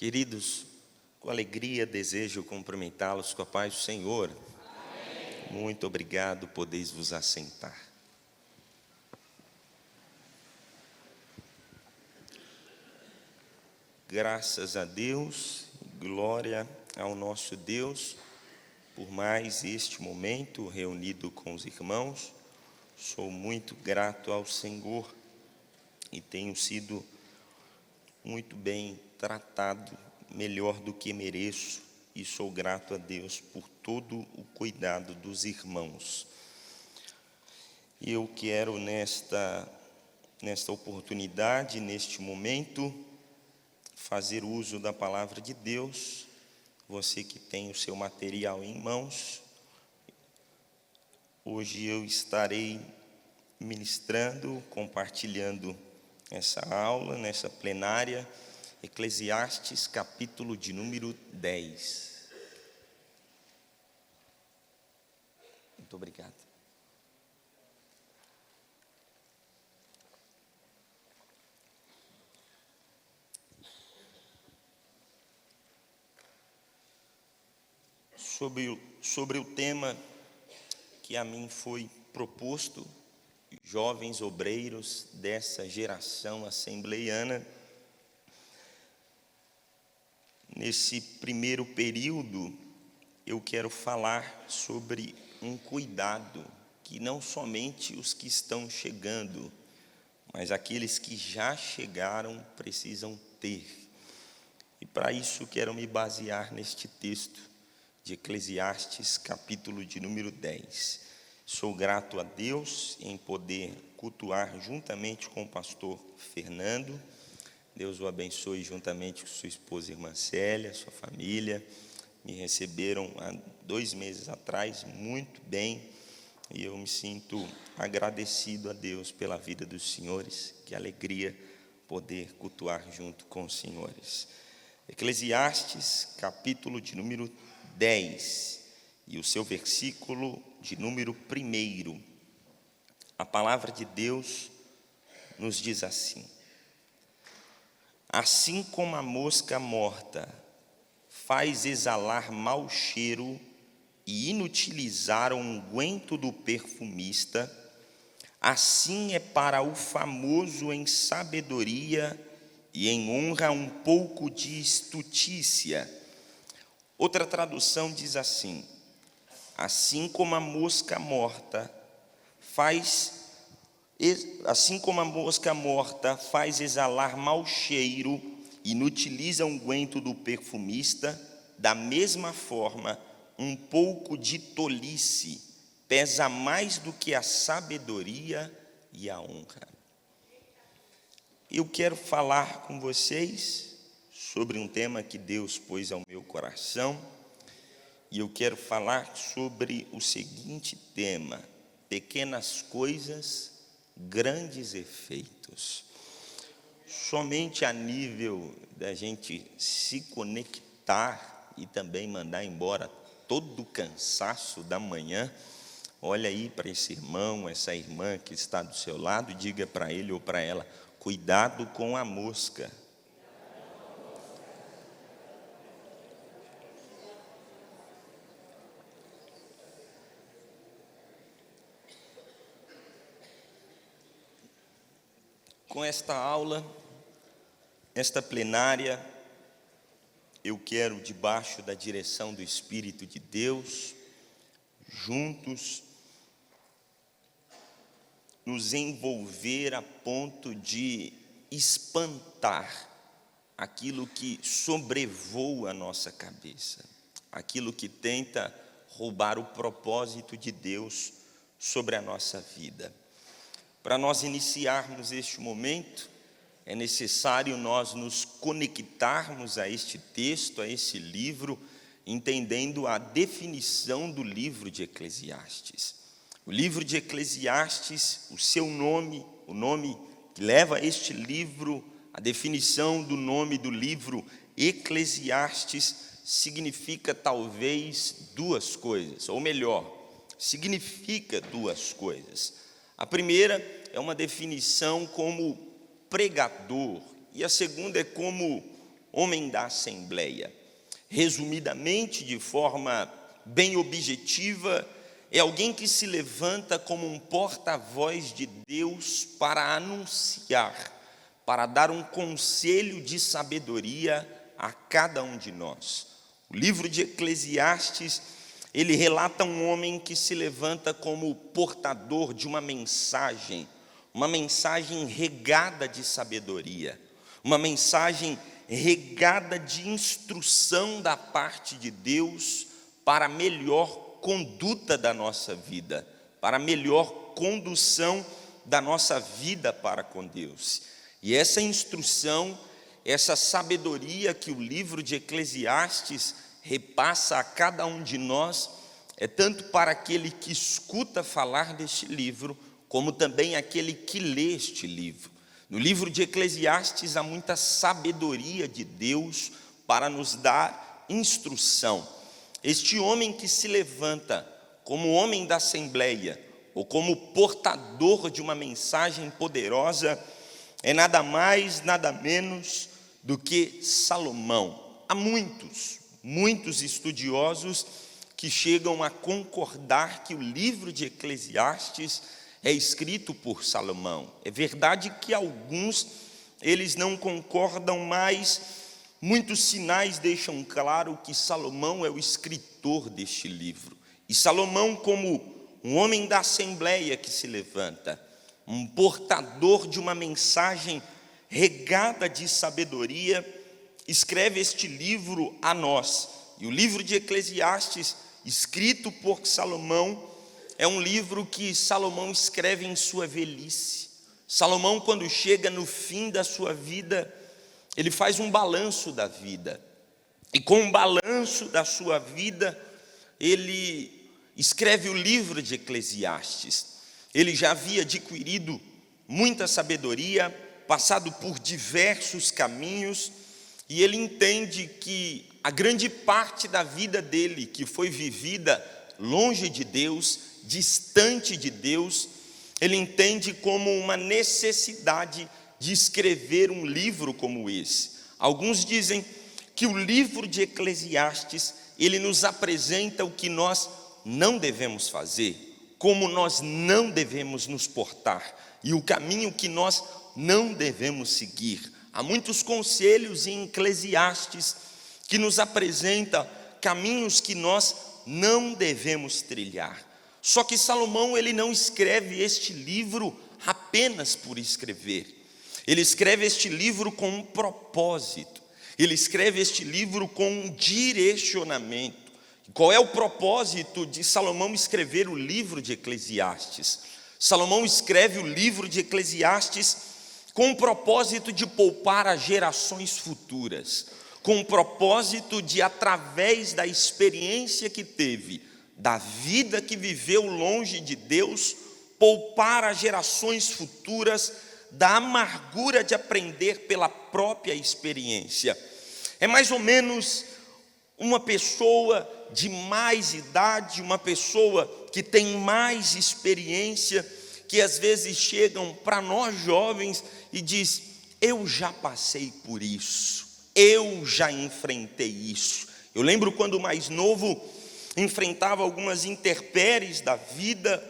Queridos, com alegria desejo cumprimentá-los com a paz do Senhor. Amém. Muito obrigado, podeis vos assentar. Graças a Deus, glória ao nosso Deus, por mais este momento reunido com os irmãos. Sou muito grato ao Senhor e tenho sido muito bem tratado, melhor do que mereço, e sou grato a Deus por todo o cuidado dos irmãos. E eu quero nesta oportunidade, neste momento, fazer uso da palavra de Deus. Você que tem o seu material em mãos, hoje eu estarei ministrando, compartilhando essa aula, nessa plenária, Eclesiastes, capítulo de número 10. Muito obrigado. Sobre o tema que a mim foi proposto, jovens obreiros dessa geração assembleiana. Nesse primeiro período, eu quero falar sobre um cuidado que não somente os que estão chegando, mas aqueles que já chegaram precisam ter. E para isso quero me basear neste texto de Eclesiastes, capítulo de número 10. Sou grato a Deus em poder cultuar juntamente com o pastor Fernando. Deus o abençoe juntamente com sua esposa, irmã Célia, sua família. Me receberam há 2 meses atrás muito bem e eu me sinto agradecido a Deus pela vida dos senhores. Que alegria poder cultuar junto com os senhores. Eclesiastes, capítulo de número 10 e o seu versículo de número 1. A palavra de Deus nos diz assim: assim como a mosca morta faz exalar mau cheiro e inutilizar o unguento do perfumista, assim é para o famoso em sabedoria e em honra um pouco de estutícia. Outra tradução diz assim: assim como a mosca morta faz exalar mau cheiro e inutiliza o unguento do perfumista, da mesma forma, um pouco de tolice pesa mais do que a sabedoria e a honra. Eu quero falar com vocês sobre um tema que Deus pôs ao meu coração, e eu quero falar sobre o seguinte tema: pequenas coisas, grandes efeitos. Somente a nível da gente se conectar e também mandar embora todo o cansaço da manhã, olha aí para esse irmão, essa irmã que está do seu lado, e diga para ele ou para ela: cuidado com a mosca. Com esta aula, esta plenária, eu quero, debaixo da direção do Espírito de Deus, juntos, nos envolver a ponto de espantar aquilo que sobrevoa a nossa cabeça, aquilo que tenta roubar o propósito de Deus sobre a nossa vida. Para nós iniciarmos este momento, é necessário nós nos conectarmos a este texto, a esse livro, entendendo a definição do livro de Eclesiastes. O livro de Eclesiastes, o seu nome, o nome que leva a este livro, a definição do nome do livro Eclesiastes, significa talvez 2 coisas, ou melhor, significa 2 coisas. A primeira é uma definição como pregador, e a segunda é como homem da Assembleia? Resumidamente, de forma bem objetiva, é alguém que se levanta como um porta-voz de Deus para anunciar, para dar um conselho de sabedoria a cada um de nós. O livro de Eclesiastes, ele relata um homem que se levanta como portador de uma mensagem regada de sabedoria, uma mensagem regada de instrução da parte de Deus para a melhor conduta da nossa vida, para a melhor condução da nossa vida para com Deus. E essa instrução, essa sabedoria que o livro de Eclesiastes repassa a cada um de nós, é tanto para aquele que escuta falar deste livro, como também aquele que lê este livro. No livro de Eclesiastes há muita sabedoria de Deus para nos dar instrução. Este homem que se levanta como homem da Assembleia, ou como portador de uma mensagem poderosa, é nada mais, nada menos do que Salomão. Há muitos estudiosos que chegam a concordar que o livro de Eclesiastes é escrito por Salomão. É verdade que alguns, eles não concordam, mas muitos sinais deixam claro que Salomão é o escritor deste livro. E Salomão, como um homem da Assembleia que se levanta, um portador de uma mensagem regada de sabedoria, escreve este livro a nós. E o livro de Eclesiastes, escrito por Salomão, é um livro que Salomão escreve em sua velhice. Salomão, quando chega no fim da sua vida, ele faz um balanço da vida. E com o balanço da sua vida, ele escreve o livro de Eclesiastes. Ele já havia adquirido muita sabedoria, passado por diversos caminhos, e ele entende que a grande parte da vida dele, que foi vivida longe de Deus, distante de Deus, ele entende como uma necessidade de escrever um livro como esse. Alguns dizem que o livro de Eclesiastes, ele nos apresenta o que nós não devemos fazer, como nós não devemos nos portar e o caminho que nós não devemos seguir. Há muitos conselhos em Eclesiastes que nos apresenta caminhos que nós não devemos trilhar. Só que Salomão, ele não escreve este livro apenas por escrever. Ele escreve este livro com um propósito. Ele escreve este livro com um direcionamento. Qual é o propósito de Salomão escrever o livro de Eclesiastes? Salomão escreve o livro de Eclesiastes com o propósito de poupar as gerações futuras, com o propósito de, através da experiência que teve, da vida que viveu longe de Deus, poupar as gerações futuras da amargura de aprender pela própria experiência. É mais ou menos uma pessoa de mais idade, uma pessoa que tem mais experiência, que às vezes chegam para nós jovens e diz: eu já passei por isso, eu já enfrentei isso. Eu lembro quando mais novo, enfrentava algumas intempéries da vida,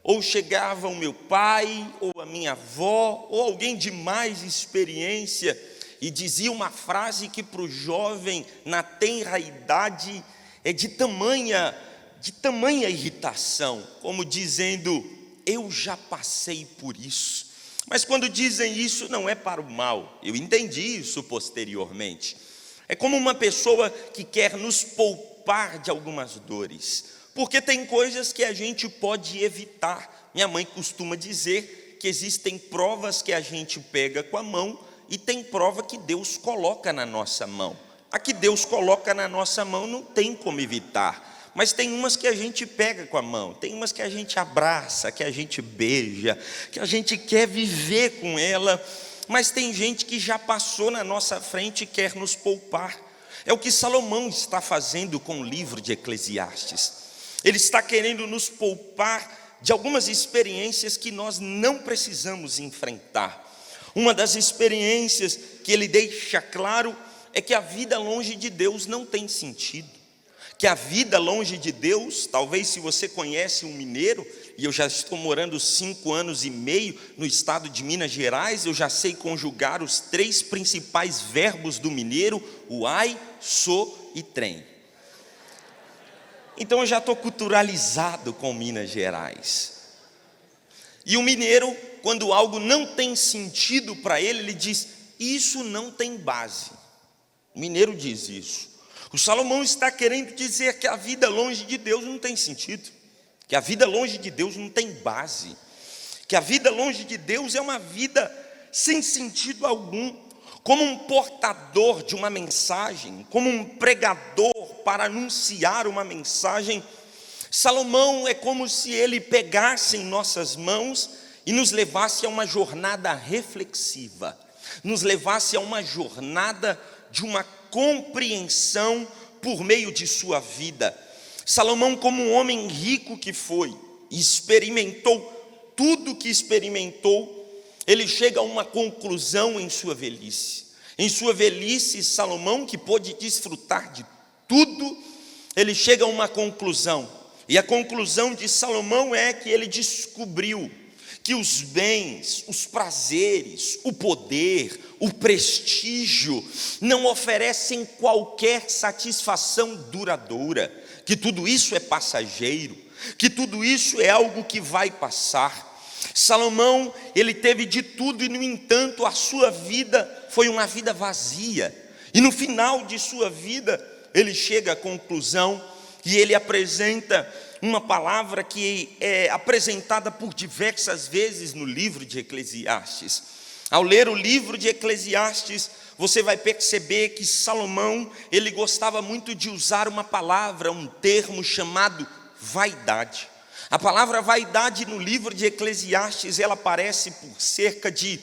ou chegava o meu pai, ou a minha avó, ou alguém de mais experiência, e dizia uma frase que para o jovem, na tenra idade, é de tamanha irritação, como dizendo: eu já passei por isso. Mas quando dizem isso, não é para o mal. Eu entendi isso posteriormente. É como uma pessoa que quer nos poupar de algumas dores, porque tem coisas que a gente pode evitar. Minha mãe costuma dizer que existem provas que a gente pega com a mão e tem prova que Deus coloca na nossa mão. A que Deus coloca na nossa mão não tem como evitar, mas tem umas que a gente pega com a mão, tem umas que a gente abraça, que a gente beija, que a gente quer viver com ela, mas tem gente que já passou na nossa frente e quer nos poupar. É o que Salomão está fazendo com o livro de Eclesiastes. Ele está querendo nos poupar de algumas experiências que nós não precisamos enfrentar. Uma das experiências que ele deixa claro é que a vida longe de Deus não tem sentido. Que a vida longe de Deus, talvez se você conhece um mineiro, e eu já estou morando 5 anos e meio no estado de Minas Gerais, eu já sei conjugar os 3 principais verbos do mineiro: o ai, sou e trem. Então eu já estou culturalizado com Minas Gerais. E o mineiro, quando algo não tem sentido para ele, ele diz: isso não tem base. O mineiro diz isso. O Salomão está querendo dizer que a vida longe de Deus não tem sentido, que a vida longe de Deus não tem base, que a vida longe de Deus é uma vida sem sentido algum. Como um portador de uma mensagem, como um pregador para anunciar uma mensagem, Salomão é como se ele pegasse em nossas mãos e nos levasse a uma jornada reflexiva, nos levasse a uma jornada de uma compreensão por meio de sua vida. Salomão, como um homem rico que foi, experimentou tudo que experimentou, ele chega a uma conclusão em sua velhice. Em sua velhice, Salomão, que pôde desfrutar de tudo, ele chega a uma conclusão. E a conclusão de Salomão é que ele descobriu que os bens, os prazeres, o poder, o prestígio não oferecem qualquer satisfação duradoura, que tudo isso é passageiro, que tudo isso é algo que vai passar. Salomão, ele teve de tudo e, no entanto, a sua vida foi uma vida vazia. E no final de sua vida, ele chega à conclusão e ele apresenta uma palavra que é apresentada por diversas vezes no livro de Eclesiastes. Ao ler o livro de Eclesiastes, você vai perceber que Salomão, ele gostava muito de usar uma palavra, um termo chamado vaidade. A palavra vaidade no livro de Eclesiastes, ela aparece por cerca de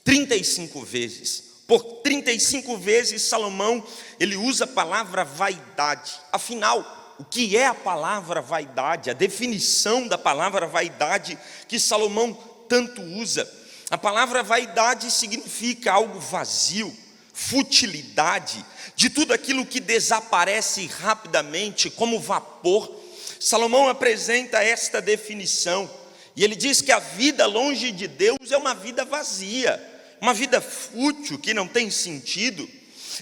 35 vezes. Por 35 vezes Salomão, ele usa a palavra vaidade. Afinal, o que é a palavra vaidade? A definição da palavra vaidade que Salomão tanto usa. A palavra vaidade significa algo vazio, futilidade, de tudo aquilo que desaparece rapidamente como vapor. Salomão apresenta esta definição, e ele diz que a vida longe de Deus é uma vida vazia, uma vida fútil, que não tem sentido,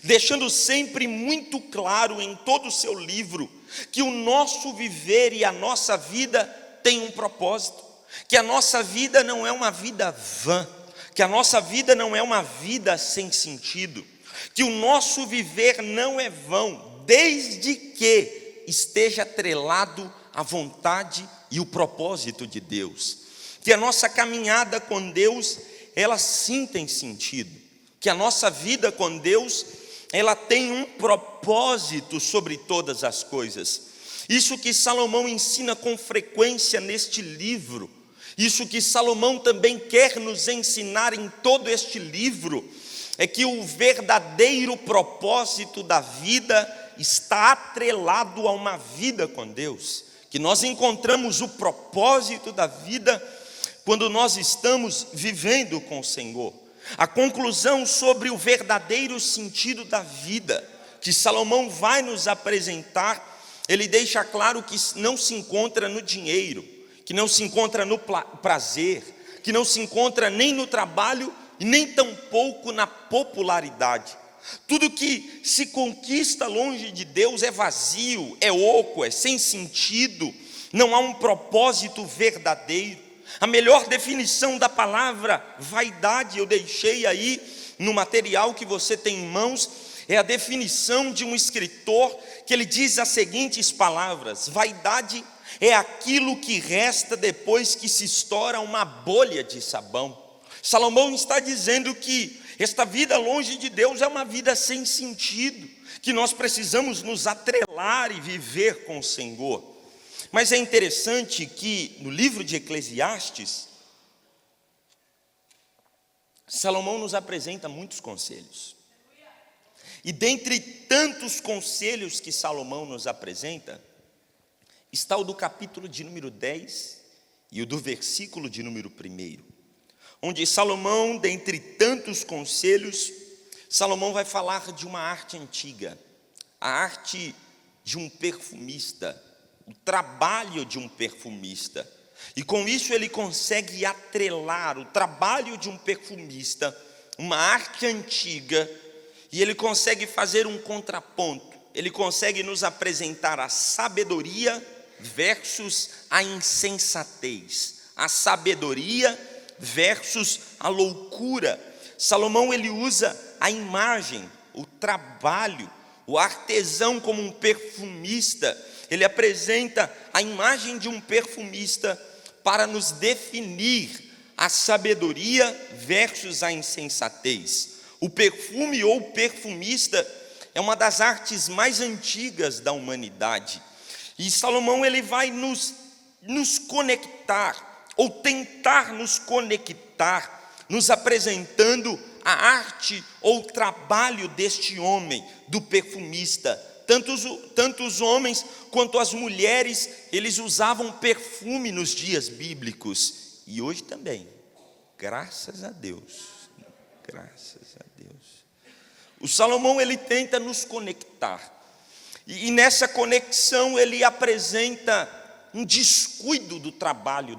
deixando sempre muito claro em todo o seu livro, que o nosso viver e a nossa vida tem um propósito, que a nossa vida não é uma vida vã, que a nossa vida não é uma vida sem sentido, que o nosso viver não é vão, desde que esteja atrelado à vontade e o propósito de Deus, que a nossa caminhada com Deus, ela sim tem sentido, que a nossa vida com Deus, ela tem um propósito sobre todas as coisas. Isso que Salomão ensina com frequência neste livro, isso que Salomão também quer nos ensinar em todo este livro, é que o verdadeiro propósito da vida está atrelado a uma vida com Deus, que nós encontramos o propósito da vida quando nós estamos vivendo com o Senhor. A conclusão sobre o verdadeiro sentido da vida que Salomão vai nos apresentar, ele deixa claro que não se encontra no dinheiro, que não se encontra no prazer, que não se encontra nem no trabalho e nem tampouco na popularidade. Tudo que se conquista longe de Deus é vazio, é oco, é sem sentido, não há um propósito verdadeiro. A melhor definição da palavra vaidade, eu deixei aí no material que você tem em mãos, é a definição de um escritor que ele diz as seguintes palavras: vaidade é aquilo que resta depois que se estoura uma bolha de sabão. Salomão está dizendo que esta vida longe de Deus é uma vida sem sentido, que nós precisamos nos atrelar e viver com o Senhor. Mas é interessante que no livro de Eclesiastes, Salomão nos apresenta muitos conselhos. E dentre tantos conselhos que Salomão nos apresenta, está o do capítulo de número 10 e o do versículo de número 1, onde Salomão, dentre tantos conselhos, Salomão vai falar de uma arte antiga, a arte de um perfumista, o trabalho de um perfumista. E com isso ele consegue atrelar o trabalho de um perfumista, uma arte antiga, e ele consegue fazer um contraponto. Ele consegue nos apresentar a sabedoria versus a insensatez, a sabedoria versus a loucura. Salomão ele usa a imagem, o trabalho, o artesão como um perfumista. Ele apresenta a imagem de um perfumista para nos definir a sabedoria versus a insensatez. O perfume ou perfumista é uma das artes mais antigas da humanidade. E Salomão ele vai nos conectar, ou tentar nos conectar, nos apresentando a arte ou o trabalho deste homem, do perfumista. Tanto os homens quanto as mulheres, eles usavam perfume nos dias bíblicos. E hoje também, graças a Deus, graças a Deus. O Salomão ele tenta nos conectar. E nessa conexão ele apresenta um descuido do trabalho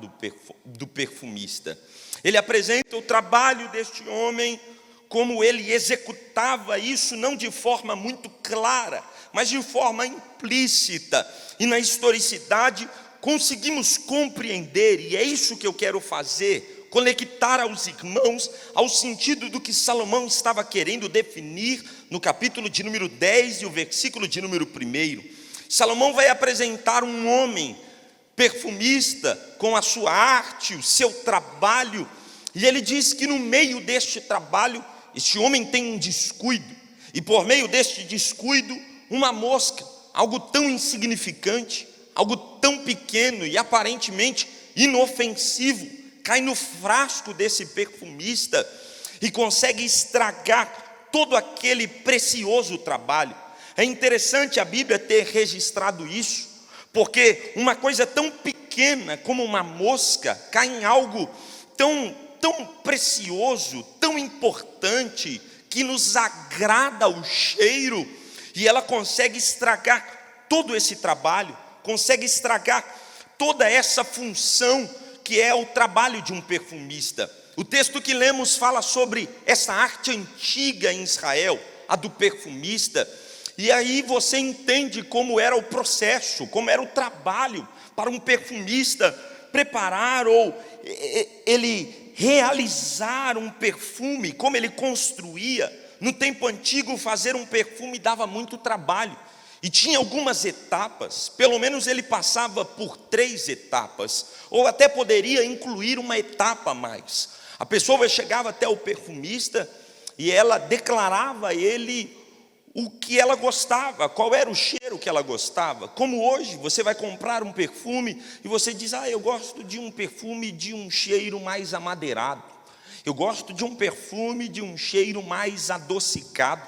do perfumista. Ele apresenta o trabalho deste homem, como ele executava isso, não de forma muito clara, mas de forma implícita. E na historicidade conseguimos compreender, e é isso que eu quero fazer, conectar aos irmãos ao sentido do que Salomão estava querendo definir no capítulo de número 10 e o versículo de número 1. Salomão vai apresentar um homem perfumista com a sua arte, o seu trabalho, e ele diz que no meio deste trabalho, este homem tem um descuido, e por meio deste descuido, uma mosca, algo tão insignificante, algo tão pequeno e aparentemente inofensivo, cai no frasco desse perfumista e consegue estragar todo aquele precioso trabalho. É interessante a Bíblia ter registrado isso, porque uma coisa tão pequena como uma mosca cai em algo tão precioso, tão importante, que nos agrada o cheiro, e ela consegue estragar todo esse trabalho, consegue estragar toda essa função que é o trabalho de um perfumista. O texto que lemos fala sobre essa arte antiga em Israel, a do perfumista, e aí você entende como era o processo, como era o trabalho para um perfumista preparar ou ele realizar um perfume, como ele construía. No tempo antigo, fazer um perfume dava muito trabalho, e tinha algumas etapas, pelo menos ele passava por 3 etapas, ou até poderia incluir uma etapa a mais. A pessoa chegava até o perfumista, e ela declarava a ele o que ela gostava, qual era o cheiro que ela gostava. Como hoje, você vai comprar um perfume, e você diz, eu gosto de um perfume de um cheiro mais amadeirado, eu gosto de um perfume de um cheiro mais adocicado.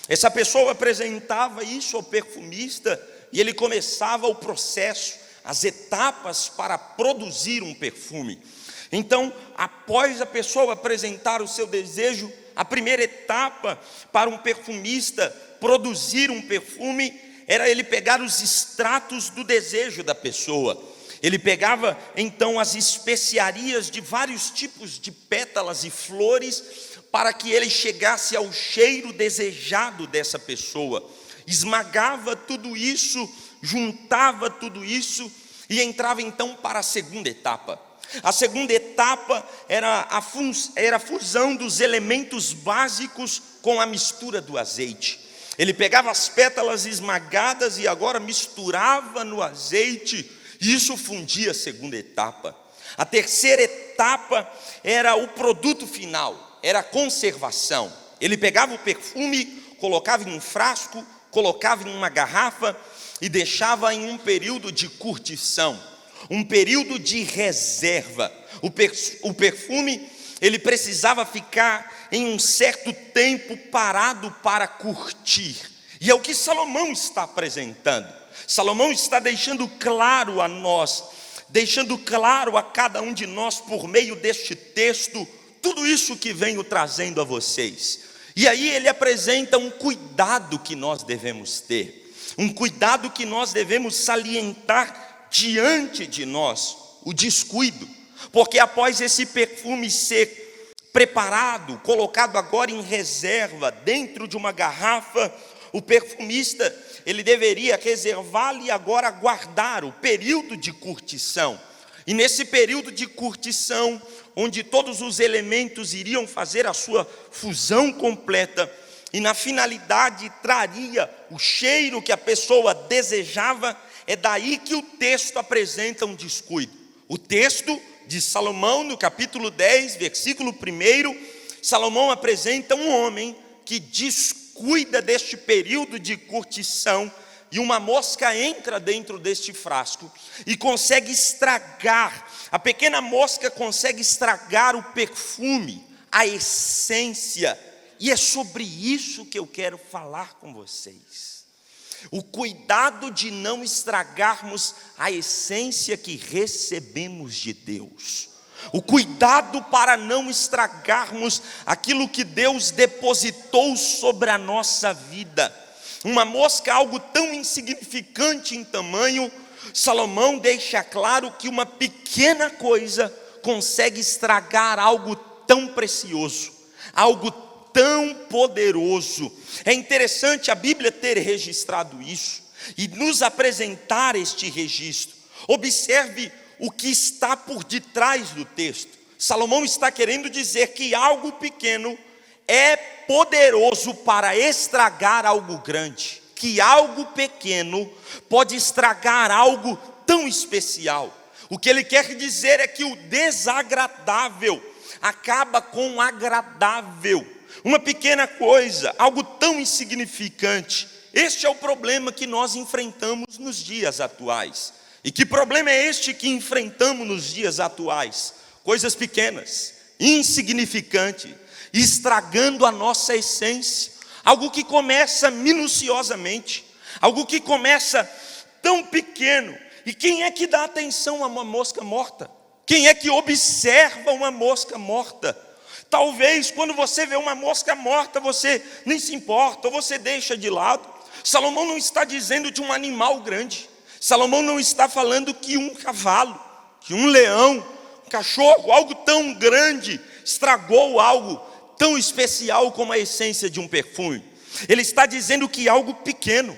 Essa pessoa apresentava isso ao perfumista, e ele começava o processo, as etapas para produzir um perfume. Então, após a pessoa apresentar o seu desejo, a primeira etapa para um perfumista produzir um perfume era ele pegar os extratos do desejo da pessoa. Ele pegava então as especiarias de vários tipos de pétalas e flores, para que ele chegasse ao cheiro desejado dessa pessoa. Esmagava tudo isso, juntava tudo isso e entrava então para a segunda etapa. A segunda etapa era a fusão dos elementos básicos com a mistura do azeite. Ele pegava as pétalas esmagadas e agora misturava no azeite, e isso fundia a segunda etapa. A terceira etapa era o produto final, era a conservação. Ele pegava o perfume, colocava em um frasco, colocava em uma garrafa e deixava em um período de curtição, um período de reserva. O perfume, ele precisava ficar em um certo tempo parado para curtir. E é o que Salomão está apresentando. Salomão está deixando claro a nós, deixando claro a cada um de nós por meio deste texto, tudo isso que venho trazendo a vocês. E aí ele apresenta um cuidado que nós devemos ter, um cuidado que nós devemos salientar diante de nós, o descuido. Porque após esse perfume ser preparado, colocado agora em reserva, dentro de uma garrafa, o perfumista, ele deveria reservá-lo e agora guardar o período de curtição. E nesse período de curtição, onde todos os elementos iriam fazer a sua fusão completa, e na finalidade traria o cheiro que a pessoa desejava, é daí que o texto apresenta um descuido. O texto de Salomão, no capítulo 10, versículo 1, Salomão apresenta um homem que descuida deste período de curtição, e uma mosca entra dentro deste frasco e consegue estragar, a pequena mosca consegue estragar o perfume, a essência, e é sobre isso que eu quero falar com vocês. O cuidado de não estragarmos a essência que recebemos de Deus. O cuidado para não estragarmos aquilo que Deus depositou sobre a nossa vida. Uma mosca, algo tão insignificante em tamanho, Salomão deixa claro que uma pequena coisa consegue estragar algo tão precioso, algo tão poderoso. É interessante a Bíblia ter registrado isso e nos apresentar este registro. Observe o que está por detrás do texto. Salomão está querendo dizer que algo pequeno é poderoso para estragar algo grande, que algo pequeno pode estragar algo tão especial. O que ele quer dizer é que o desagradável acaba com o agradável. Uma pequena coisa, algo tão insignificante. Este é o problema que nós enfrentamos nos dias atuais. E que problema é este que enfrentamos nos dias atuais? Coisas pequenas, insignificantes, estragando a nossa essência. Algo que começa minuciosamente, algo que começa tão pequeno. E quem é que dá atenção a uma mosca morta? Quem é que observa uma mosca morta? Talvez quando você vê uma mosca morta, você nem se importa, ou você deixa de lado. Salomão não está dizendo de um animal grande. Salomão não está falando que um cavalo, que um leão, um cachorro, algo tão grande, estragou algo tão especial como a essência de um perfume. Ele está dizendo que algo pequeno,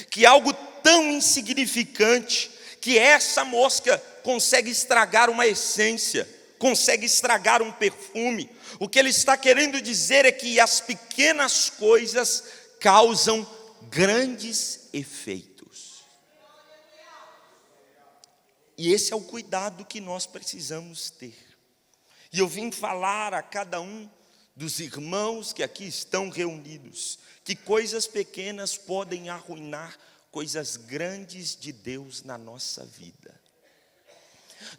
que algo tão insignificante, que essa mosca consegue estragar uma essência, consegue estragar um perfume. O que ele está querendo dizer é que as pequenas coisas causam grandes efeitos. E esse é o cuidado que nós precisamos ter. E eu vim falar a cada um dos irmãos que aqui estão reunidos, que coisas pequenas podem arruinar coisas grandes de Deus na nossa vida.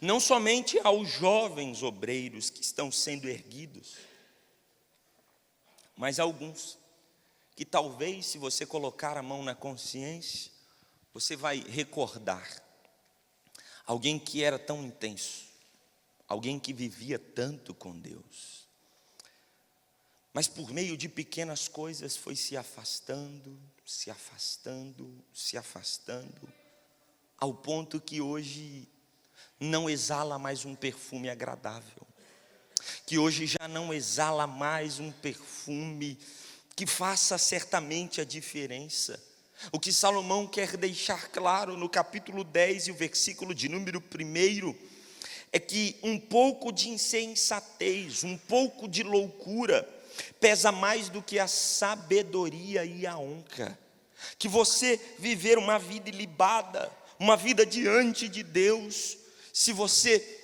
Não somente aos jovens obreiros que estão sendo erguidos, mas alguns que talvez, se você colocar a mão na consciência, você vai recordar alguém que era tão intenso, alguém que vivia tanto com Deus, mas por meio de pequenas coisas foi se afastando, se afastando, se afastando, ao ponto que hoje não exala mais um perfume agradável, que hoje já não exala mais um perfume que faça certamente a diferença. O que Salomão quer deixar claro no capítulo 10 e o versículo de número 1 é que um pouco de insensatez, um pouco de loucura pesa mais do que a sabedoria e a honra. Que você viver uma vida ilibada, uma vida diante de Deus, se você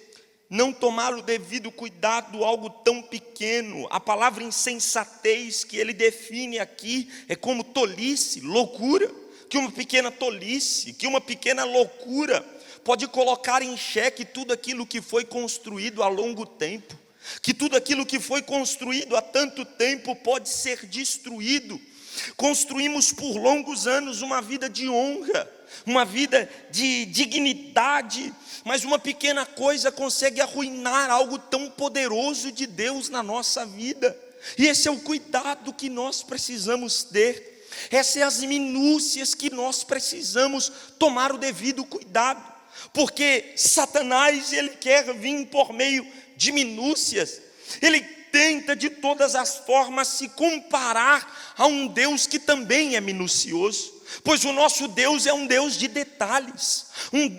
não tomar o devido cuidado, algo tão pequeno, a palavra insensatez que ele define aqui é como tolice, loucura, que uma pequena tolice, que uma pequena loucura pode colocar em xeque tudo aquilo que foi construído a longo tempo, que tudo aquilo que foi construído há tanto tempo pode ser destruído. Construímos por longos anos uma vida de honra, uma vida de dignidade, mas uma pequena coisa consegue arruinar algo tão poderoso de Deus na nossa vida. E esse é o cuidado que nós precisamos ter. Essas são as minúcias que nós precisamos tomar o devido cuidado. Porque Satanás, ele quer vir por meio de minúcias. Ele tenta de todas as formas se comparar a um Deus que também é minucioso. Pois o nosso Deus é um Deus de detalhes.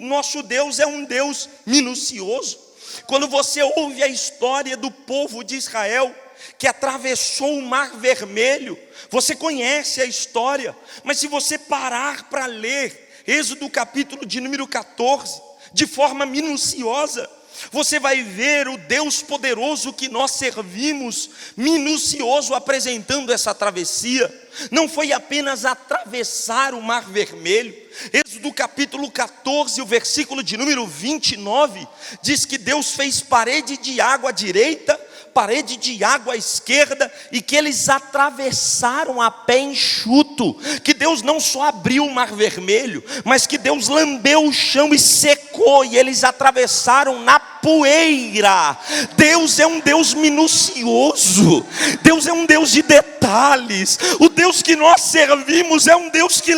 Nosso Deus é um Deus minucioso. Quando você ouve a história do povo de Israel, que atravessou o Mar Vermelho, você conhece a história, mas se você parar para ler Êxodo capítulo de número 14, de forma minuciosa, você vai ver o Deus poderoso que nós servimos, minucioso, apresentando essa travessia. Não foi apenas atravessar o Mar Vermelho. Êxodo capítulo 14, o versículo de número 29, diz que Deus fez parede de água à direita, parede de água à esquerda, e que eles atravessaram a pé enxuto. Que Deus não só abriu o Mar Vermelho, mas que Deus lambeu o chão e secou, e eles atravessaram na poeira. Deus é um Deus minucioso, Deus é um Deus de detalhes. O Deus que nós servimos é um Deus que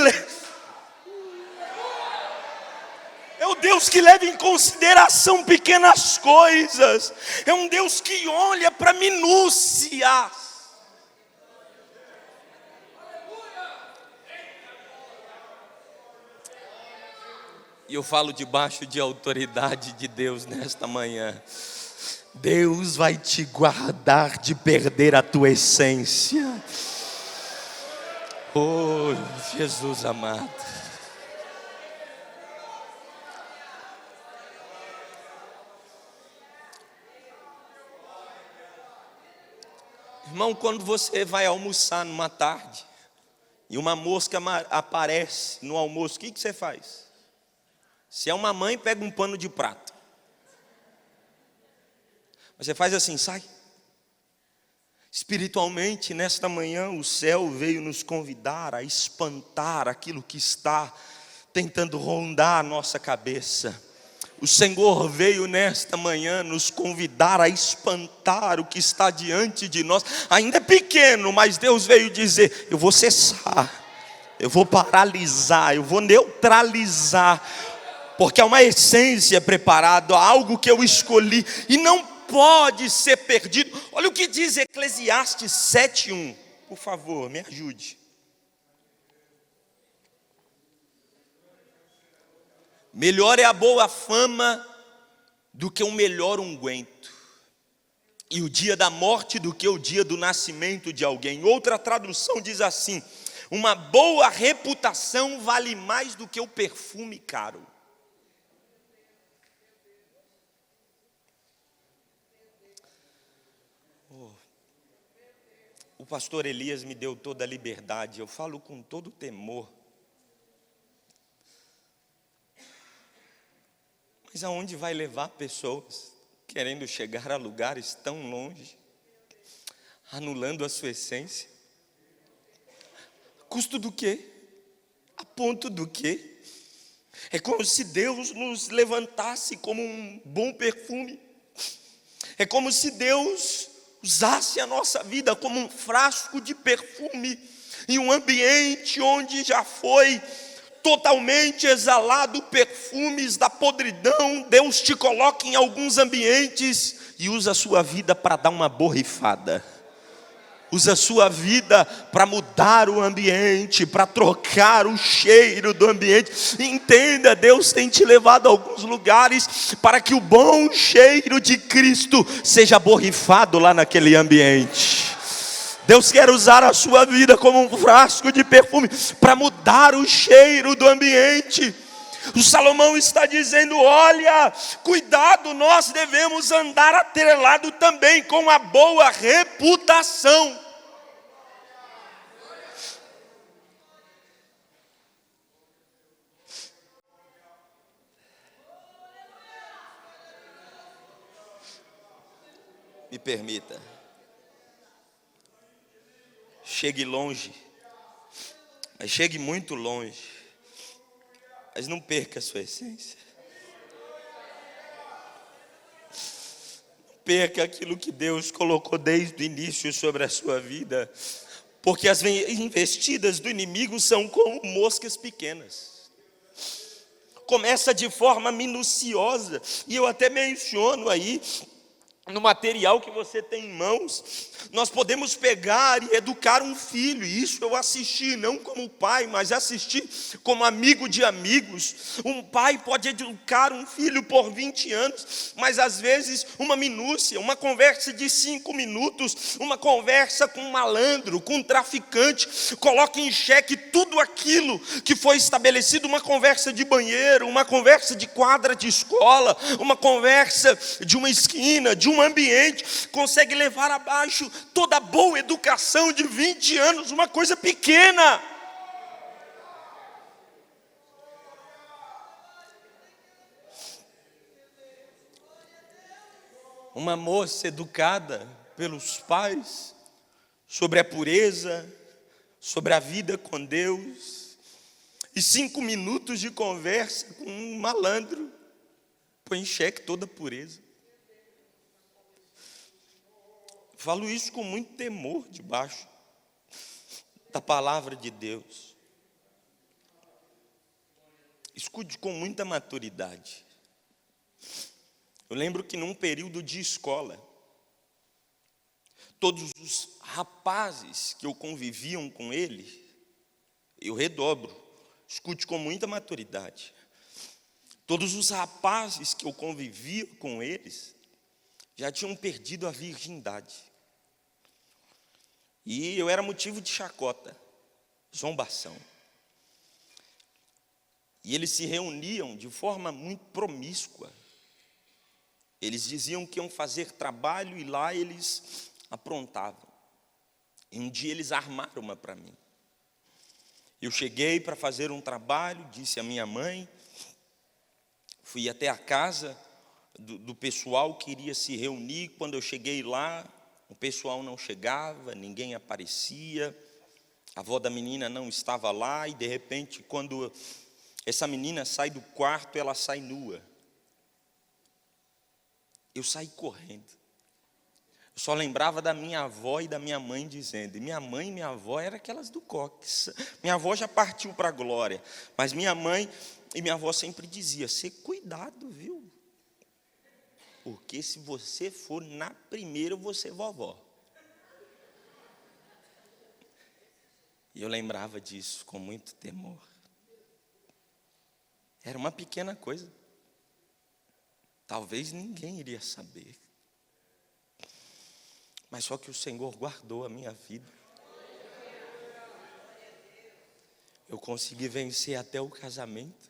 é o Deus que leva em consideração pequenas coisas. É um Deus que olha para minúcias. E eu falo debaixo de autoridade de Deus nesta manhã. Deus vai te guardar de perder a tua essência. Oh, Jesus amado. Irmão, quando você vai almoçar numa tarde e uma mosca aparece no almoço, o que você faz? Se é uma mãe, pega um pano de prato. Você faz assim, sai. Espiritualmente, nesta manhã, o céu veio nos convidar a espantar aquilo que está tentando rondar a nossa cabeça. O Senhor veio nesta manhã nos convidar a espantar o que está diante de nós. Ainda é pequeno, mas Deus veio dizer: eu vou cessar, eu vou paralisar, eu vou neutralizar, porque há uma essência preparada, algo que eu escolhi e não pode ser perdido. Olha o que diz Eclesiastes 7:1. Por favor, me ajude. Melhor é a boa fama do que o melhor unguento, e o dia da morte do que o dia do nascimento de alguém. Outra tradução diz assim: uma boa reputação vale mais do que o perfume caro. O pastor Elias me deu toda a liberdade, eu falo com todo temor. Mas aonde vai levar pessoas querendo chegar a lugares tão longe, anulando a sua essência? A custo do quê? A ponto do quê? É como se Deus nos levantasse como um bom perfume. É como se Deus usasse a nossa vida como um frasco de perfume, em um ambiente onde já foi totalmente exalado perfumes da podridão. Deus te coloca em alguns ambientes e usa a sua vida para dar uma borrifada. Usa a sua vida para mudar o ambiente, para trocar o cheiro do ambiente. Entenda, Deus tem te levado a alguns lugares para que o bom cheiro de Cristo seja borrifado lá naquele ambiente. Deus quer usar a sua vida como um frasco de perfume para mudar o cheiro do ambiente. O Salomão está dizendo: olha, cuidado, nós devemos andar atrelado também com a boa reputação. Me permita, chegue longe, mas chegue muito longe. Mas não perca a sua essência. Não perca aquilo que Deus colocou desde o início sobre a sua vida, porque as investidas do inimigo são como moscas pequenas. Começa de forma minuciosa, e eu até menciono aí, no material que você tem em mãos, nós podemos pegar e educar um filho. E isso eu assisti, não como pai, mas assisti como amigo de amigos. Um pai pode educar um filho por 20 anos, mas às vezes uma minúcia, uma conversa de 5 minutos, uma conversa com um malandro, com um traficante, coloca em xeque tudo aquilo que foi estabelecido. Uma conversa de banheiro, uma conversa de quadra de escola, uma conversa de uma esquina, de um ambiente, consegue levar abaixo toda a boa educação de 20 anos, uma coisa pequena. Uma moça educada pelos pais sobre a pureza, sobre a vida com Deus, e 5 minutos de conversa com um malandro põe em xeque toda a pureza. Falo isso com muito temor debaixo da palavra de Deus. Escute com muita maturidade. Eu lembro que num período de escola, todos os rapazes que eu conviviam com ele, eu redobro, escute com muita maturidade. Todos os rapazes que eu convivia com eles, já tinham perdido a virgindade. E eu era motivo de chacota, zombação. E eles se reuniam de forma muito promíscua. Eles diziam que iam fazer trabalho e lá eles aprontavam. E um dia eles armaram uma para mim. Eu cheguei para fazer um trabalho, disse à minha mãe, fui até a casa do pessoal que iria se reunir. Quando eu cheguei lá, o pessoal não chegava, ninguém aparecia, a avó da menina não estava lá, e de repente, quando essa menina sai do quarto, ela sai nua. Eu saí correndo. Eu só lembrava da minha avó e da minha mãe dizendo, e minha mãe e minha avó eram aquelas do cox. Minha avó já partiu para a glória, mas minha mãe e minha avó sempre dizia, "Cê cuidado, viu? Porque se você for na primeira, você é vovó." E eu lembrava disso com muito temor. Era uma pequena coisa. Talvez ninguém iria saber. Mas só que o Senhor guardou a minha vida. Eu consegui vencer até o casamento.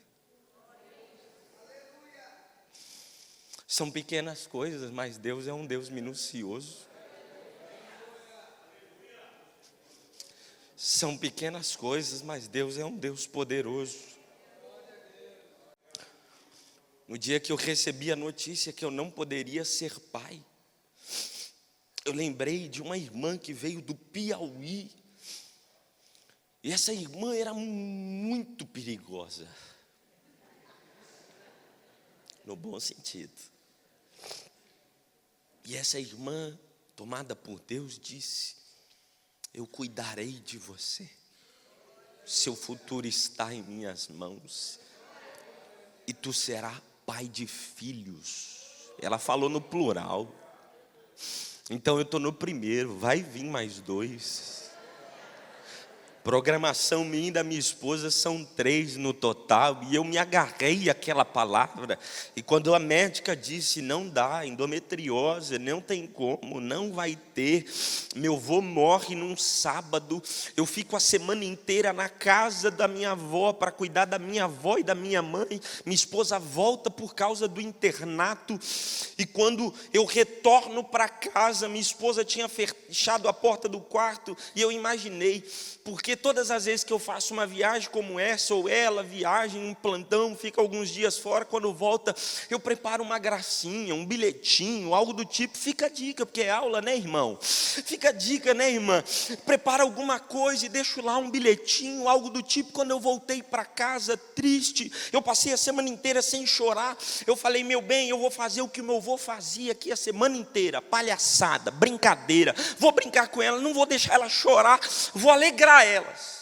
São pequenas coisas, mas Deus é um Deus minucioso. São pequenas coisas, mas Deus é um Deus poderoso. No dia que eu recebi a notícia que eu não poderia ser pai, eu lembrei de uma irmã que veio do Piauí. E essa irmã era muito perigosa. No bom sentido. E essa irmã, tomada por Deus, disse, eu cuidarei de você. Seu futuro está em minhas mãos. E tu serás pai de filhos. Ela falou no plural. Então eu estou no primeiro, vai vir mais 2. Programação minha e da minha esposa são 3 no total. E eu me agarrei àquela palavra. E quando a médica disse, não dá, endometriose, não tem como, não vai ter. Meu avô morre num sábado. Eu fico a semana inteira na casa da minha avó para cuidar da minha avó e da minha mãe. Minha esposa volta por causa do internato. E quando eu retorno para casa, minha esposa tinha fechado a porta do quarto. E eu imaginei, porque todas as vezes que eu faço uma viagem como essa, ou ela viaja em um plantão, fica alguns dias fora, quando volta, eu preparo uma gracinha, um bilhetinho, algo do tipo. Fica a dica, porque é aula, né, irmão? Fica a dica, né, irmã? Prepara alguma coisa e deixo lá um bilhetinho, algo do tipo. Quando eu voltei para casa triste, eu passei a semana inteira sem chorar, eu falei, meu bem, eu vou fazer o que o meu avô fazia aqui a semana inteira, palhaçada, brincadeira, vou brincar com ela, não vou deixar ela chorar, vou alegrar elas.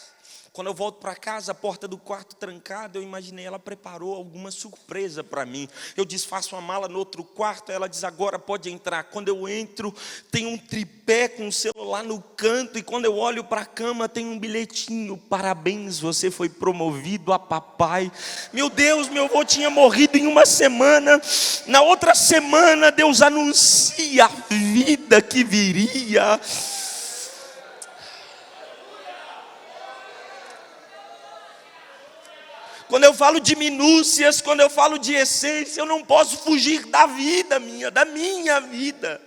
Quando eu volto para casa, a porta do quarto trancada, eu imaginei, ela preparou alguma surpresa para mim. Eu desfaço a mala no outro quarto, ela diz, agora pode entrar. Quando eu entro, tem um tripé com um celular no canto, e quando eu olho para a cama, tem um bilhetinho, parabéns, você foi promovido a papai. Meu Deus, meu avô tinha morrido em uma semana, na outra semana Deus anuncia a vida que viria. Quando eu falo de minúcias, quando eu falo de essência, eu não posso fugir da vida minha, da minha vida.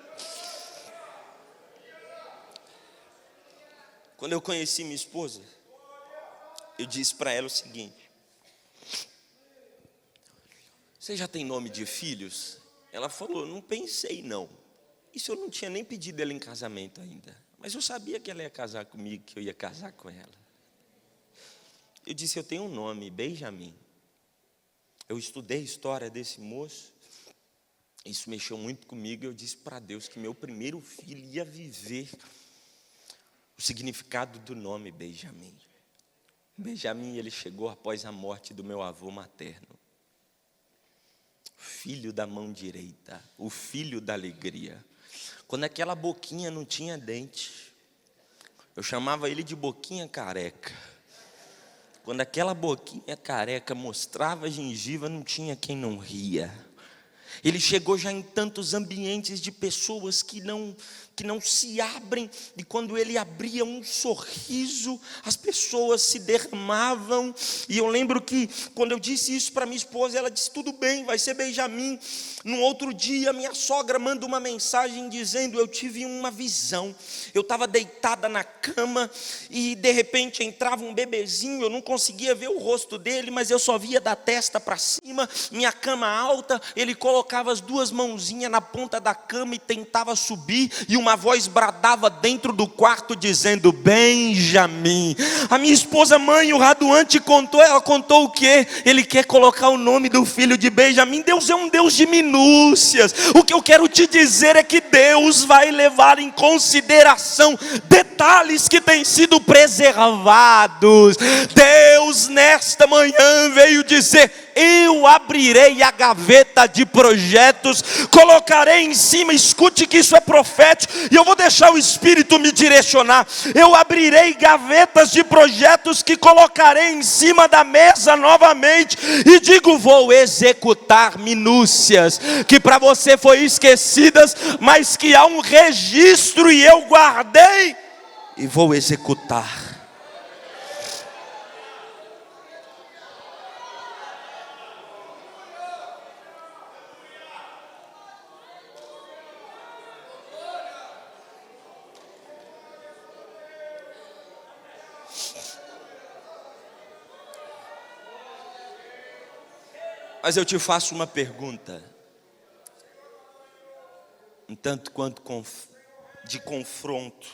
Quando eu conheci minha esposa, eu disse para ela o seguinte: você já tem nome de filhos? Ela falou, não pensei não. Isso eu não tinha nem pedido ela em casamento ainda. Mas eu sabia que ela ia casar comigo, que eu ia casar com ela. Eu disse, eu tenho um nome, Benjamin. Eu estudei a história desse moço. Isso mexeu muito comigo. Eu disse para Deus que meu primeiro filho ia viver o significado do nome Benjamin. Benjamin, ele chegou após a morte do meu avô materno. Filho da mão direita, o filho da alegria. Quando aquela boquinha não tinha dente, eu chamava ele de boquinha careca. Quando aquela boquinha careca mostrava a gengiva, não tinha quem não ria. Ele chegou já em tantos ambientes de pessoas que não se abrem, e quando ele abria um sorriso, as pessoas se derramavam. E eu lembro que quando eu disse isso para minha esposa, ela disse, tudo bem, vai ser Benjamin. No outro dia, minha sogra manda uma mensagem dizendo, eu tive uma visão. Eu estava deitada na cama e de repente entrava um bebezinho, eu não conseguia ver o rosto dele, mas eu só via da testa para cima, minha cama alta, ele colocava as duas mãozinhas na ponta da cama e tentava subir, e uma voz bradava dentro do quarto dizendo, Benjamin. A minha esposa mãe, o Raduante contou, ela contou o quê? Ele quer colocar o nome do filho de Benjamin. Deus é um Deus de minúcias. O que eu quero te dizer é que Deus vai levar em consideração detalhes que têm sido preservados. Deus nesta manhã veio dizer, eu abrirei a gaveta de projetos, colocarei em cima, escute que isso é profético, e eu vou deixar o Espírito me direcionar. Eu abrirei gavetas de projetos que colocarei em cima da mesa novamente, e digo, vou executar minúcias, que para você foi esquecidas, mas que há um registro e eu guardei, e vou executar. Mas eu te faço uma pergunta, um tanto quanto de confronto.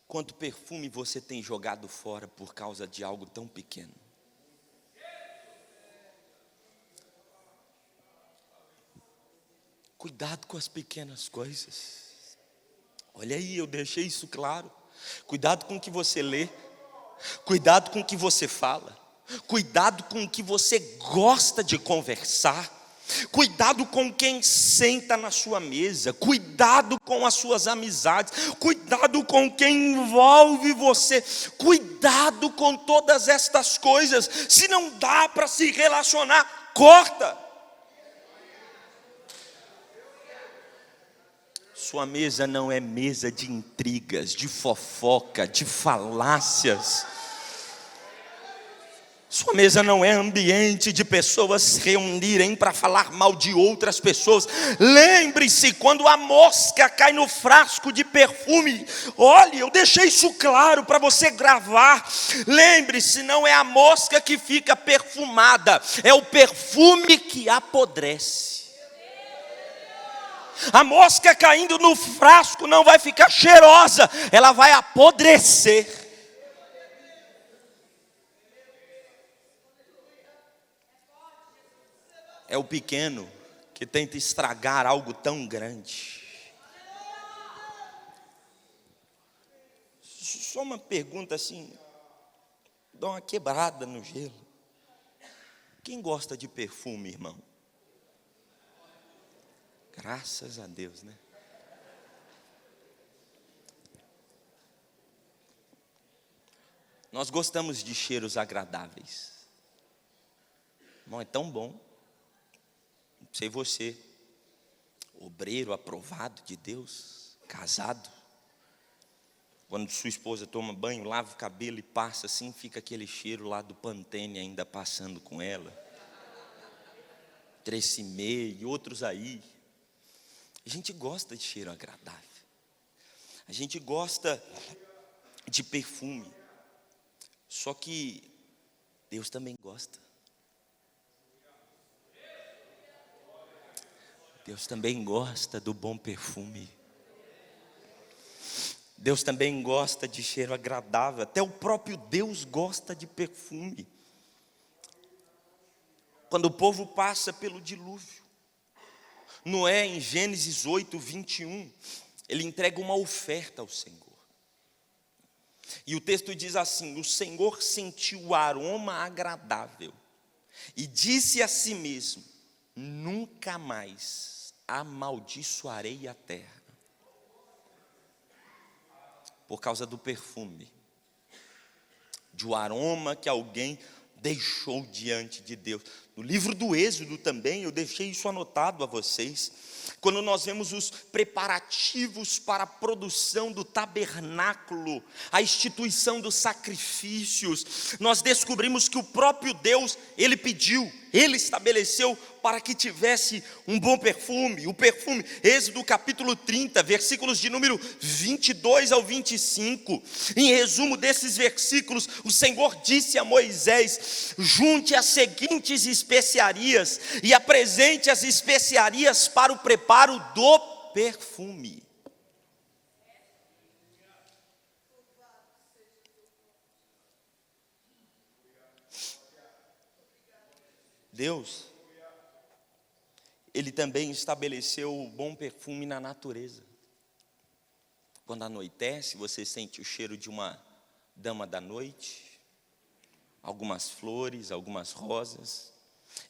Quanto perfume você tem jogado fora por causa de algo tão pequeno? Cuidado com as pequenas coisas. Olha aí, eu deixei isso claro. Cuidado com o que você lê. Cuidado com o que você fala. Cuidado com o que você gosta de conversar. Cuidado com quem senta na sua mesa. Cuidado com as suas amizades. Cuidado com quem envolve você. Cuidado com todas estas coisas. Se não dá para se relacionar, corta. Sua mesa não é mesa de intrigas, de fofoca, de falácias. Sua mesa não é ambiente de pessoas se reunirem para falar mal de outras pessoas. Lembre-se, quando a mosca cai no frasco de perfume, olhe, eu deixei isso claro para você gravar. Lembre-se, não é a mosca que fica perfumada, é o perfume que apodrece. A mosca caindo no frasco não vai ficar cheirosa, ela vai apodrecer. É o pequeno que tenta estragar algo tão grande. Só uma pergunta assim, dá uma quebrada no gelo. Quem gosta de perfume, irmão? Graças a Deus, né? Nós gostamos de cheiros agradáveis. Irmão, é tão bom. Não sei você, obreiro aprovado de Deus, casado. Quando sua esposa toma banho, lava o cabelo e passa assim, fica aquele cheiro lá do Pantene ainda passando com ela. Tresemme e outros aí. A gente gosta de cheiro agradável. A gente gosta de perfume. Só que Deus também gosta. Deus também gosta do bom perfume. Deus também gosta de cheiro agradável. Até o próprio Deus gosta de perfume. Quando o povo passa pelo dilúvio, Noé, em Gênesis 8, 21, ele entrega uma oferta ao Senhor. E o texto diz assim: o Senhor sentiu o aroma agradável e disse a si mesmo: nunca mais amaldiçoarei a terra. Por causa do perfume, de um aroma que alguém deixou diante de Deus. No livro do Êxodo também, eu deixei isso anotado a vocês. Quando nós vemos os preparativos para a produção do tabernáculo, a instituição dos sacrifícios, nós descobrimos que o próprio Deus, Ele pediu, Ele estabeleceu para que tivesse um bom perfume. O perfume, Êxodo capítulo 30, versículos de número 22 ao 25. Em resumo desses versículos, o Senhor disse a Moisés: junte as seguintes especiarias e apresente as especiarias para o preparo do perfume. Deus, Ele também estabeleceu o bom perfume na natureza. Quando anoitece, você sente o cheiro de uma dama da noite, algumas flores, algumas rosas.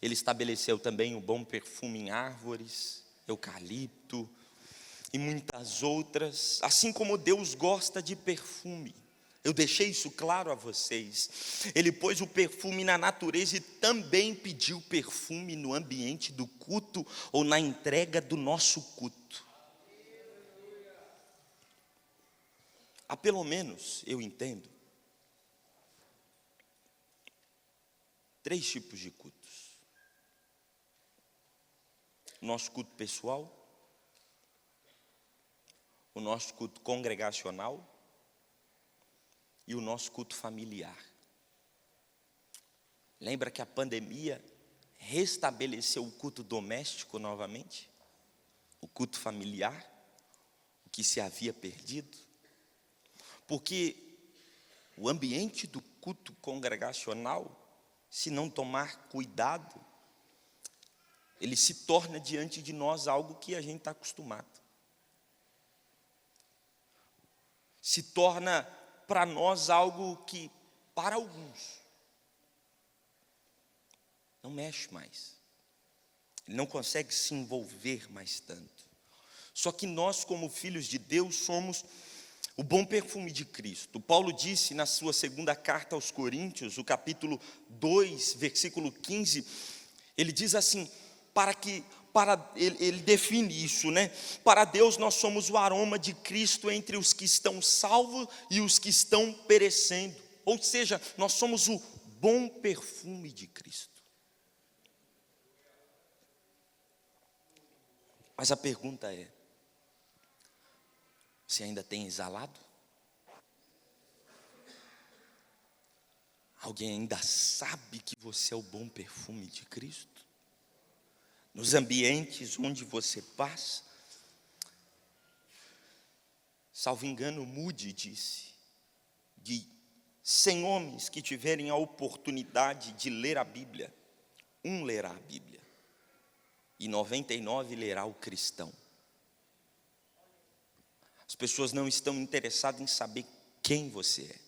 Ele estabeleceu também o bom perfume em árvores, eucalipto e muitas outras. Assim como Deus gosta de perfume, eu deixei isso claro a vocês. Ele pôs o perfume na natureza e também pediu perfume no ambiente do culto ou na entrega do nosso culto. Há pelo menos, eu entendo, 3 tipos de cultos: o nosso culto pessoal, o nosso culto congregacional e o nosso culto familiar. Lembra que a pandemia restabeleceu o culto doméstico novamente? O culto familiar, o que se havia perdido? Porque o ambiente do culto congregacional, se não tomar cuidado, ele se torna diante de nós algo que a gente está acostumado. Se torna para nós algo que, para alguns, não mexe mais. Ele não consegue se envolver mais tanto. Só que nós, como filhos de Deus, somos o bom perfume de Cristo. Paulo disse na sua segunda carta aos Coríntios, o capítulo 2, versículo 15, ele diz assim, ele define isso, né? Para Deus nós somos o aroma de Cristo entre os que estão salvos e os que estão perecendo. Ou seja, nós somos o bom perfume de Cristo. Mas a pergunta é: você ainda tem exalado? Alguém ainda sabe que você é o bom perfume de Cristo? Nos ambientes onde você passa? Salvo engano, Moody disse: de 100 homens que tiverem a oportunidade de ler a Bíblia, um lerá a Bíblia, e 99 lerá o cristão. As pessoas não estão interessadas em saber quem você é.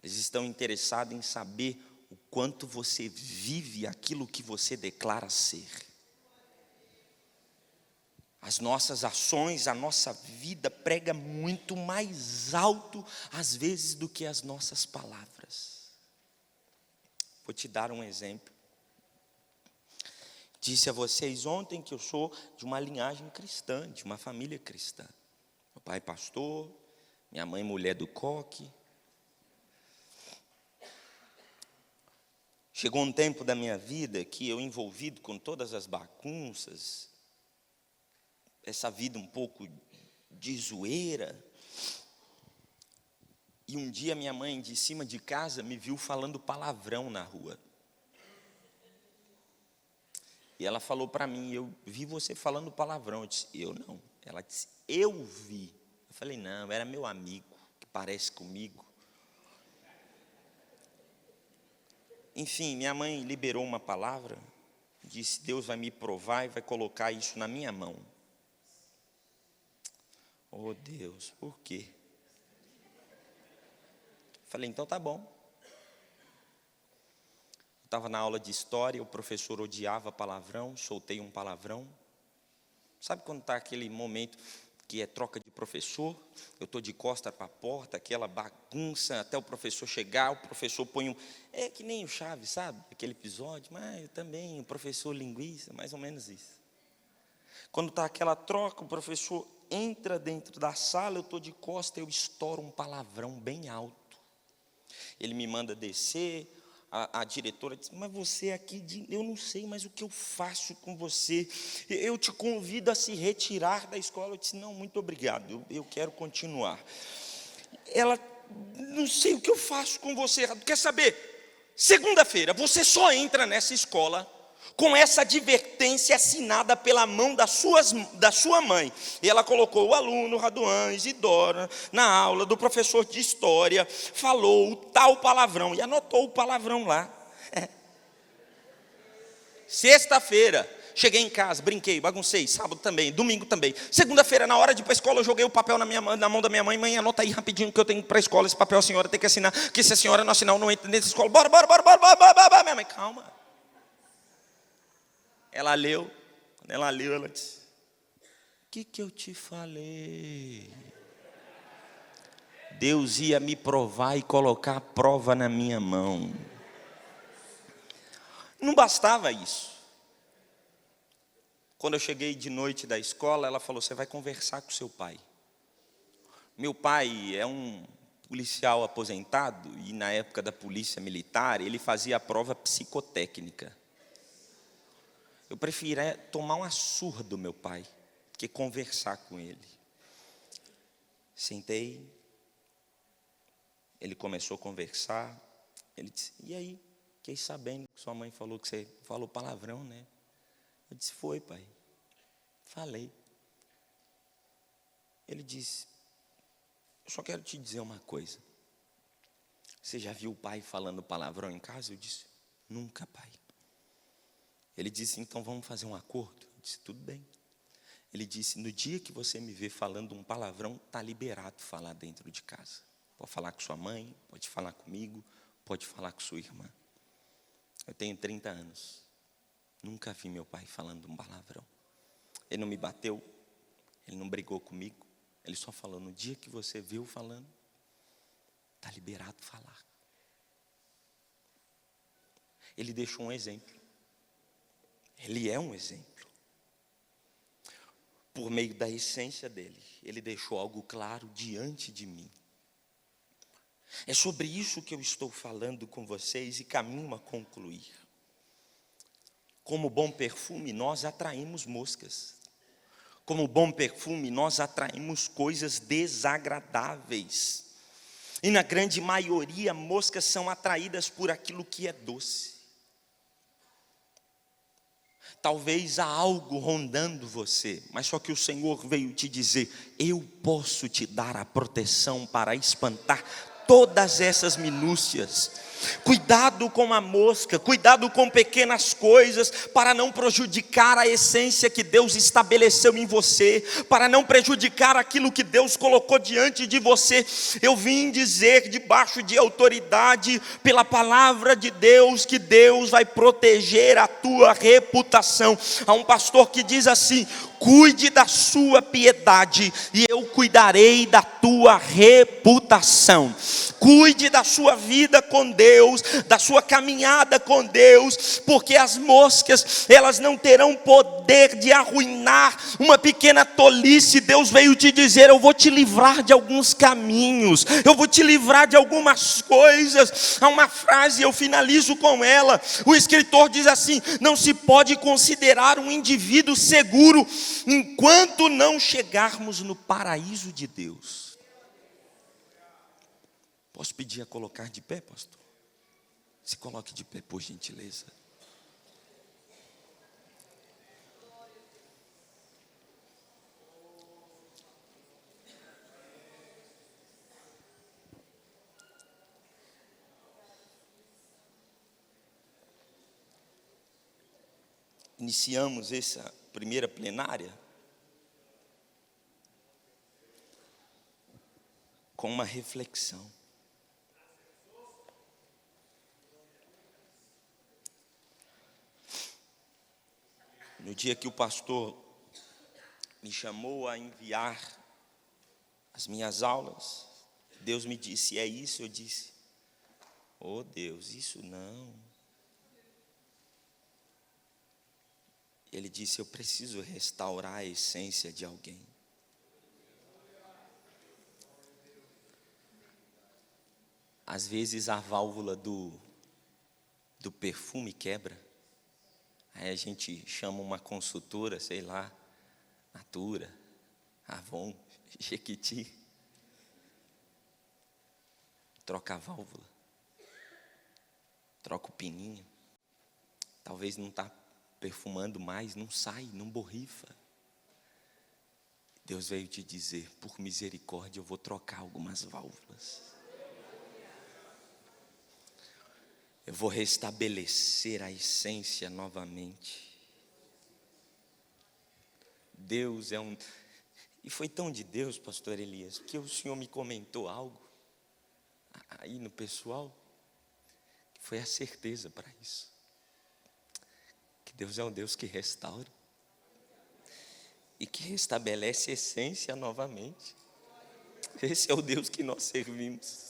Eles estão interessados em saber o quanto você vive aquilo que você declara ser. As nossas ações, a nossa vida prega muito mais alto, às vezes, do que as nossas palavras. Vou te dar um exemplo. Disse a vocês ontem que eu sou de uma linhagem cristã, de uma família cristã. Meu pai é pastor, minha mãe mulher do coque. Chegou um tempo da minha vida que eu, envolvido com todas as bagunças, essa vida um pouco de zoeira, e um dia minha mãe de cima de casa me viu falando palavrão na rua. E ela falou para mim: eu vi você falando palavrão. Eu disse: eu não. Ela disse: eu vi. Eu falei: não, era meu amigo, que parece comigo. Enfim, minha mãe liberou uma palavra, disse: Deus vai me provar e vai colocar isso na minha mão. Oh Deus, por quê? Falei: então tá bom. Estava na aula de história, o professor odiava palavrão, soltei um palavrão. Sabe quando está aquele momento que é troca de professor? Eu estou de costa para a porta, aquela bagunça, até o professor chegar, o professor põe um... É que nem o Chaves, sabe? Aquele episódio, mas eu também, o professor linguiça, mais ou menos isso. Quando está aquela troca, o professor entra dentro da sala, eu estou de costa, eu estouro um palavrão bem alto. Ele me manda descer, a diretora disse: mas você aqui, eu não sei mais o que eu faço com você, eu te convido a se retirar da escola. Eu disse: não, muito obrigado, eu quero continuar. Ela: não sei o que eu faço com você, quer saber? Segunda-feira, você só entra nessa escola com essa advertência assinada pela mão da sua mãe. E ela colocou o aluno Raduan Isidora na aula do professor de história, falou o tal palavrão e anotou o palavrão lá. Sexta-feira, cheguei em casa, brinquei, baguncei, sábado também, domingo também. Segunda-feira, na hora de ir para a escola, eu joguei o papel na mão da minha mãe: mãe, anota aí rapidinho que eu tenho que ir para a escola, esse papel a senhora tem que assinar, que se a senhora não assinar, eu não entro nessa escola. Bora. Minha mãe: calma. Ela leu, quando ela leu, ela disse: o que eu te falei? Deus ia me provar e colocar a prova na minha mão. Não bastava isso. Quando eu cheguei de noite da escola, ela falou: você vai conversar com seu pai. Meu pai é um policial aposentado, e na época da polícia militar, ele fazia a prova psicotécnica. Eu preferia tomar uma surra do meu pai que conversar com ele. Sentei, ele começou a conversar. Ele disse: e aí, fiquei sabendo que sua mãe falou que você falou palavrão, né? Eu disse: foi, pai, falei. Ele disse: eu só quero te dizer uma coisa. Você já viu o pai falando palavrão em casa? Eu disse: nunca, pai. Ele disse: então vamos fazer um acordo? Eu disse: tudo bem. Ele disse: no dia que você me ver falando um palavrão, está liberado falar dentro de casa. Pode falar com sua mãe, pode falar comigo, pode falar com sua irmã. Eu tenho 30 anos. Nunca vi meu pai falando um palavrão. Ele não me bateu, ele não brigou comigo. Ele só falou: no dia que você viu falando, está liberado falar. Ele deixou um exemplo. Ele é um exemplo. Por meio da essência dele, ele deixou algo claro diante de mim. É sobre isso que eu estou falando com vocês e caminho a concluir. Como bom perfume, nós atraímos moscas. Como bom perfume, nós atraímos coisas desagradáveis. E na grande maioria, moscas são atraídas por aquilo que é doce. Talvez há algo rondando você, mas só que o Senhor veio te dizer: eu posso te dar a proteção para espantar todas essas minúcias. Cuidado com a mosca, cuidado com pequenas coisas, para não prejudicar a essência que Deus estabeleceu em você, para não prejudicar aquilo que Deus colocou diante de você. Eu vim dizer, debaixo de autoridade, pela palavra de Deus, que Deus vai proteger a tua reputação. Há um pastor que diz assim: cuide da sua piedade e eu cuidarei da tua reputação. Cuide da sua vida com Deus, da sua caminhada com Deus, porque as moscas, elas não terão poder de arruinar uma pequena tolice. Deus veio te dizer: eu vou te livrar de alguns caminhos, eu vou te livrar de algumas coisas. Há uma frase, eu finalizo com ela. O escritor diz assim: não se pode considerar um indivíduo seguro enquanto não chegarmos no paraíso de Deus. Posso pedir a colocar de pé, pastor? Se coloque de pé, por gentileza. Iniciamos essa primeira plenária com uma reflexão. No dia que o pastor me chamou a enviar as minhas aulas, Deus me disse: é isso? Eu disse: oh Deus, isso não. Ele disse: eu preciso restaurar a essência de alguém. Às vezes a válvula do perfume quebra. Aí a gente chama uma consultora, sei lá, Natura, Avon, Jequiti. Troca a válvula. Troca o pininho. Talvez não está perfumando mais, não sai, não borrifa. Deus veio te dizer: por misericórdia, eu vou trocar algumas válvulas. Eu vou restabelecer a essência novamente. Deus é um... E foi tão de Deus, pastor Elias, que o senhor me comentou algo aí no pessoal, que foi a certeza para isso. Que Deus é um Deus que restaura e que restabelece a essência novamente. Esse é o Deus que nós servimos.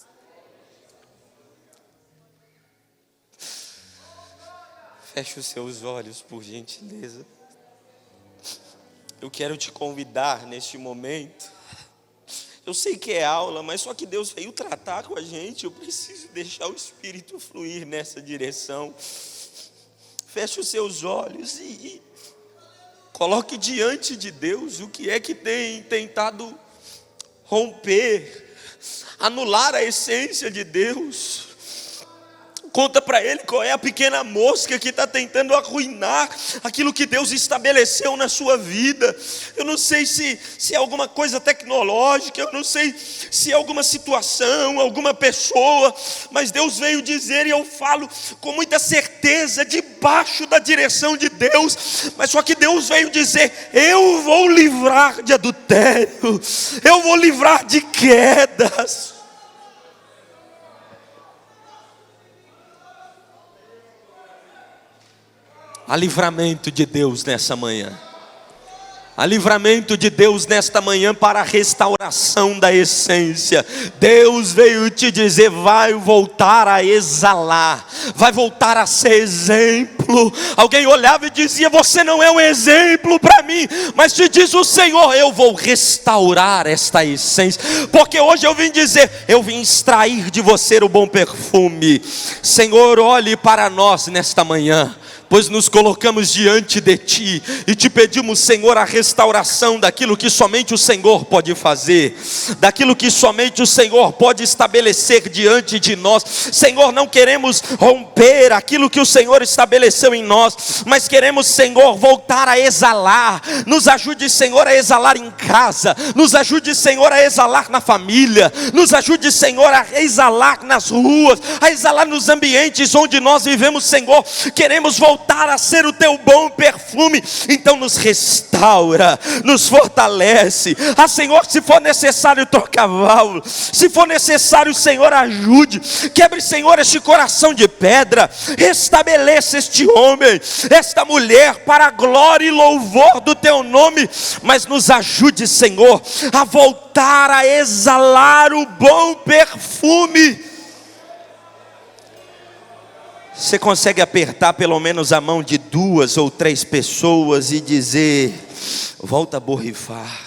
Feche os seus olhos, por gentileza. Eu quero te convidar neste momento. Eu sei que é aula, mas só que Deus veio tratar com a gente. Eu preciso deixar o Espírito fluir nessa direção. Feche os seus olhos e coloque diante de Deus o que é que tem tentado romper, anular a essência de Deus. Conta para Ele qual é a pequena mosca que está tentando arruinar aquilo que Deus estabeleceu na sua vida. Eu não sei se é alguma coisa tecnológica, eu não sei se é alguma situação, alguma pessoa, mas Deus veio dizer, e eu falo com muita certeza, debaixo da direção de Deus, mas só que Deus veio dizer: eu vou livrar de adultério, eu vou livrar de quedas. Há livramento de Deus nessa manhã. Há livramento de Deus nesta manhã para a restauração da essência. Deus veio te dizer: vai voltar a exalar, vai voltar a ser exemplo. exemplo. Alguém olhava e dizia: você não é um exemplo para mim. Mas te diz o Senhor: eu vou restaurar esta essência, porque hoje eu vim dizer, eu vim extrair de você o bom perfume. Senhor, olhe para nós nesta manhã, pois nos colocamos diante de Ti e te pedimos, Senhor, a restauração daquilo que somente o Senhor pode fazer, daquilo que somente o Senhor pode estabelecer diante de nós. Senhor, não queremos romper aquilo que o Senhor estabeleceu em nós, mas queremos, Senhor, voltar a exalar. Nos ajude, Senhor, a exalar em casa, nos ajude, Senhor, a exalar na família, nos ajude, Senhor, a exalar nas ruas, a exalar nos ambientes onde nós vivemos, Senhor. Queremos voltar a ser o teu bom perfume. Então nos restaura, nos fortalece. Senhor, se for necessário trocar válvula, se for necessário, Senhor, ajude. Quebre, Senhor, este coração de pedra. Restabeleça este homem, esta mulher, para a glória e louvor do teu nome. Mas nos ajude, Senhor, a voltar a exalar o bom perfume. Você consegue apertar pelo menos a mão de 2 ou 3 pessoas e dizer: volta a borrifar.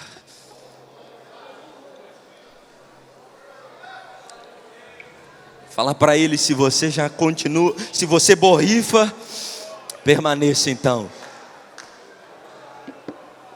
Fala para ele: se você já continua, se você borrifa, permaneça então.